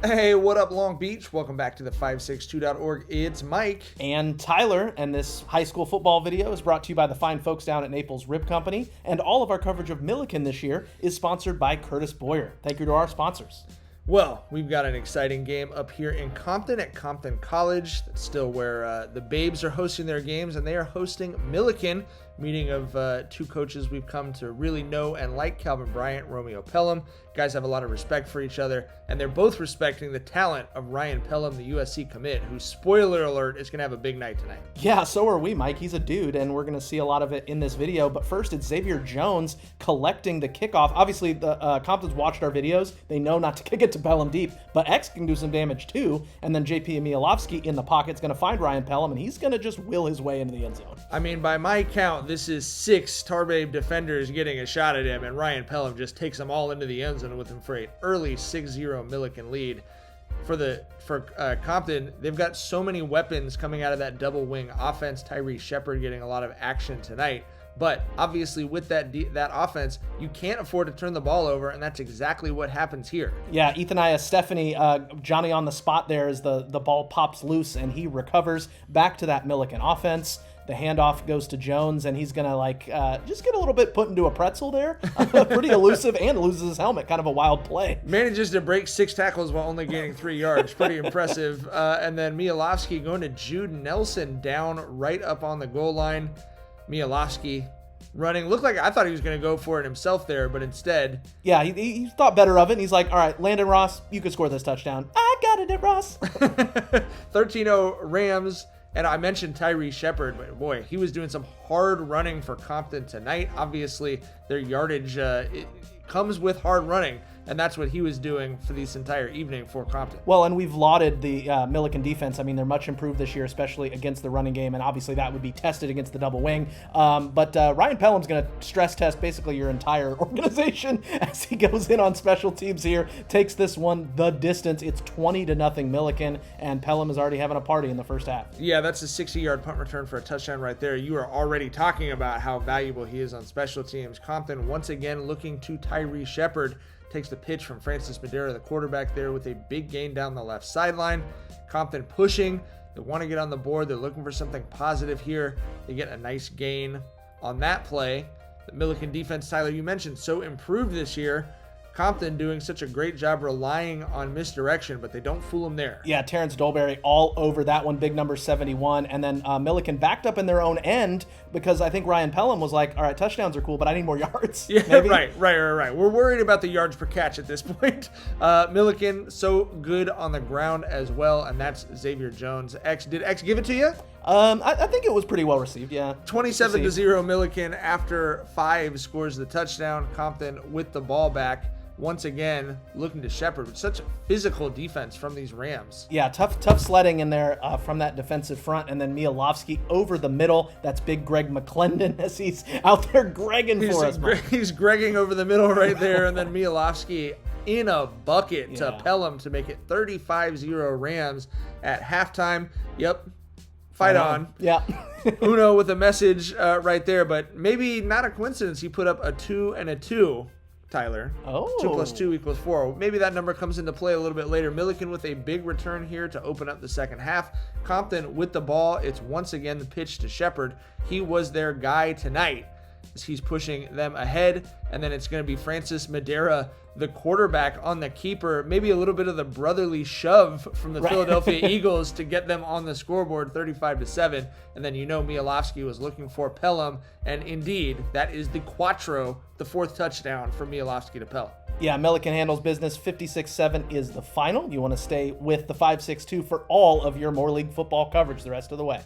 Hey, what up, Long Beach? Welcome back to the 562.org. It's Mike. And Tyler, and this high school football video is brought to you by the fine folks down at Naples Rib Company, and all of our coverage of Millikan this year is sponsored by Curtis Boyer. Thank you to our sponsors. Well, we've got an exciting game up here in Compton at Compton College. That's still where the Babes are hosting their games, and they are hosting Millikan, meeting of two coaches we've come to really know and like, Calvin Bryant, Romeo Pelham. Guys have a lot of respect for each other, and they're both respecting the talent of Ryan Pelham, the USC commit, who, spoiler alert, is going to have a big night tonight. Yeah, so are we, Mike. He's a dude, and we're going to see a lot of it in this video. But first, it's Xavier Jones collecting the kickoff. Obviously, the Compton's watched our videos. They know not to kick it to Pelham deep, but X can do some damage too. And then JP Emilovsky in the pocket's going to find Ryan Pelham, and he's going to just will his way into the end zone. I mean, by my count, this is 6 Tarbabe defenders getting a shot at him, and Ryan Pelham just takes them all into the end zone with him for an early 6-0 Millikan lead. For Compton, they've got so many weapons coming out of that double wing offense. Tyree Shepard getting a lot of action tonight. But obviously with that offense, you can't afford to turn the ball over, and that's exactly what happens here. Yeah, Ethaniah Stephanie, Johnny on the spot there as the ball pops loose, and he recovers back to that Millikan offense. The handoff goes to Jones, and he's going to just get a little bit put into a pretzel there. Pretty elusive, and loses his helmet. Kind of a wild play. Manages to break 6 tackles while only gaining 3 yards. Pretty impressive. And then Mialovsky going to Jude Nelson down right up on the goal line. Mialovsky running. Looked like I thought he was going to go for it himself there, but instead. Yeah, he thought better of it, and he's like, all right, Landon Ross, you could score this touchdown. I got it, Ross. 13-0 Rams. And I mentioned Tyree Shepard, but boy, he was doing some hard running for Compton tonight. Obviously, their yardage it comes with hard running, and that's what he was doing for this entire evening for Compton. Well, and we've lauded the Millikan defense. I mean, they're much improved this year, especially against the running game, and obviously that would be tested against the double wing. But Ryan Pelham's going to stress test basically your entire organization as he goes in on special teams here, takes this one the distance. It's 20-0 Millikan, and Pelham is already having a party in the first half. Yeah, that's a 60-yard punt return for a touchdown right there. You are already talking about how valuable he is on special teams. Compton once again looking to Tyree Shepard. Takes the pitch from Francis Madera, the quarterback there, with a big gain down the left sideline. Compton pushing. They want to get on the board. They're looking for something positive here. They get a nice gain on that play. The Millikan defense, Tyler, you mentioned, so improved this year. Compton doing such a great job relying on misdirection, but they don't fool him there. Yeah, Terrence Dolberry all over that one, big number 71. And then Millikan backed up in their own end because I think Ryan Pelham was like, all right, touchdowns are cool, but I need more yards. Yeah, maybe? Right. We're worried about the yards per catch at this point. Millikan, so good on the ground as well, and that's Xavier Jones. Did X give it to you? I think it was pretty well received, yeah. 27-0 Millikan after 5 scores the touchdown. Compton with the ball back. Once again, looking to Shepard with such a physical defense from these Rams. Yeah, tough sledding in there from that defensive front, and then Mialovsky over the middle. That's big Greg McClendon as he's out there Gregging for us. He's Gregging over the middle right there, and then Mialovsky in a bucket to Pelham to make it 35-0 Rams at halftime. Yep. Fight on. Yeah. Uno with a message right there, but maybe not a coincidence. He put up a 2 and a 2. Tyler. 2 + 2 = 4. Maybe that number comes into play a little bit later. Millikan with a big return here to open up the second half. Compton with the ball. It's once again the pitch to Shepard. He was their guy tonight as he's pushing them ahead. And then it's going to be Francis Madera, the quarterback, on the keeper. Maybe a little bit of the brotherly shove from the Philadelphia Eagles to get them on the scoreboard, 35-7. And then Mialovsky was looking for Pelham. And indeed, that is the quattro, the 4th touchdown for Mialovsky to Pelham. Yeah, Millikan handles business. 56-7 is the final. You want to stay with the 562 for all of your More League football coverage the rest of the way.